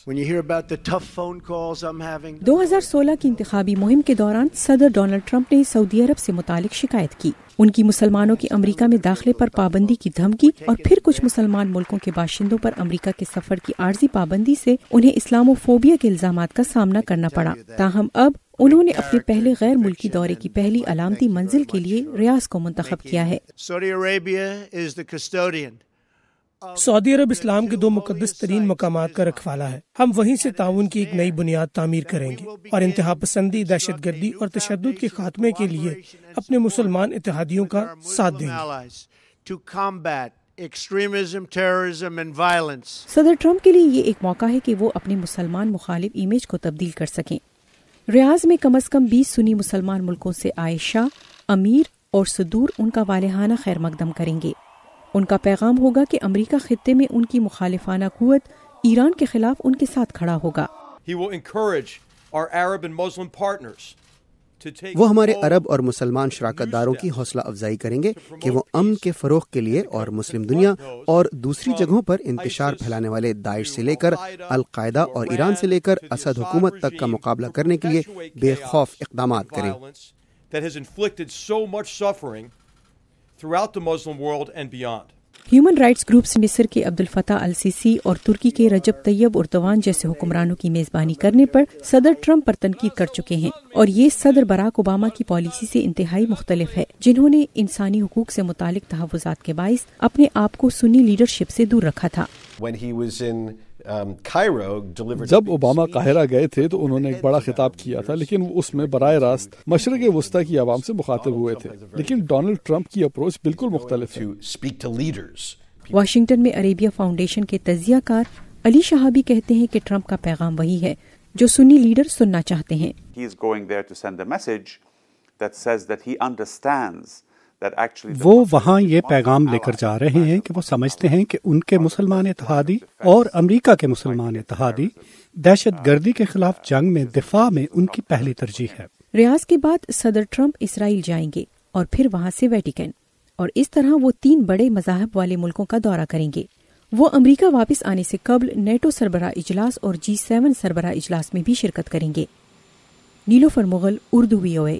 2016 کی انتخابی مہم کے دوران صدر ڈونلڈ ٹرمپ نے سعودی عرب سے متعلق شکایت کی. ان کی مسلمانوں کی امریکہ میں داخلے پر پابندی کی دھمکی اور پھر کچھ مسلمان ملکوں کے باشندوں پر امریکہ کے سفر کی عارضی پابندی سے انہیں اسلامو فوبیا کے الزامات کا سامنا کرنا پڑا. تاہم اب انہوں نے اپنے پہلے غیر ملکی دورے کی پہلی علامتی منزل کے لیے ریاض کو منتخب کیا ہے. سعودی عرب اسلام کے 2 مقدس ترین مقامات کا رکھوالا ہے. ہم وہیں سے تعاون کی ایک نئی بنیاد تعمیر کریں گے اور انتہا پسندی، دہشت گردی اور تشدد کے خاتمے کے لیے اپنے مسلمان اتحادیوں کا ساتھ دیں گے. صدر ٹرمپ کے لیے یہ ایک موقع ہے کہ وہ اپنے مسلمان مخالف امیج کو تبدیل کر سکیں. ریاض میں کم از کم 20 سنی مسلمان ملکوں سے آئے شاہ، امیر اور صدور ان کا والہانہ خیر مقدم کریں گے. ان کا پیغام ہوگا کہ امریکہ خطے میں ان کی مخالفانہ قوت ایران کے خلاف ان کے ساتھ کھڑا ہوگا. وہ ہمارے عرب اور مسلمان شراکت داروں کی حوصلہ افزائی کریں گے کہ وہ امن کے فروغ کے لیے اور مسلم دنیا اور دوسری جگہوں پر انتشار پھیلانے والے داعش سے لے کر القاعدہ اور ایران سے لے کر اسد حکومت تک کا مقابلہ کرنے کے لیے بے خوف اقدامات کریں. ہیومن رائٹس گروپس مصر کے عبدالفتاح السیسی اور ترکی کے رجب طیب اردوان جیسے حکمرانوں کی میزبانی کرنے پر صدر ٹرمپ پر تنقید کر چکے ہیں، اور یہ صدر براک اوباما کی پالیسی سے انتہائی مختلف ہے، جنہوں نے انسانی حقوق سے متعلق تحفظات کے باعث اپنے آپ کو سنی لیڈرشپ سے دور رکھا تھا. جب اوباما قاہرہ گئے تھے تو انہوں نے ایک بڑا خطاب کیا تھا، لیکن اس میں براہ راست مشرق وسطی کی عوام سے مخاطب ہوئے تھے. لیکن ڈونلڈ ٹرمپ کی اپروچ بالکل مختلف ہے. واشنگٹن میں عربیہ فاؤنڈیشن کے تجزیہ کار علی شہابی کہتے ہیں کہ ٹرمپ کا پیغام وہی ہے جو سنی لیڈر سننا چاہتے ہیں. وہ وہاں یہ پیغام لے کر جا رہے ہیں کہ وہ سمجھتے ہیں کہ ان کے مسلمان اتحادی اور امریکہ کے مسلمان اتحادی دہشت گردی کے خلاف جنگ میں دفاع میں ان کی پہلی ترجیح ہے. ریاض کے بعد صدر ٹرمپ اسرائیل جائیں گے اور پھر وہاں سے ویٹیکن، اور اس طرح وہ 3 بڑے مذاہب والے ملکوں کا دورہ کریں گے. وہ امریکہ واپس آنے سے قبل نیٹو سربراہ اجلاس اور G7 سربراہ اجلاس میں بھی شرکت کریں گے. نیلوفر مغل، اردو VOA.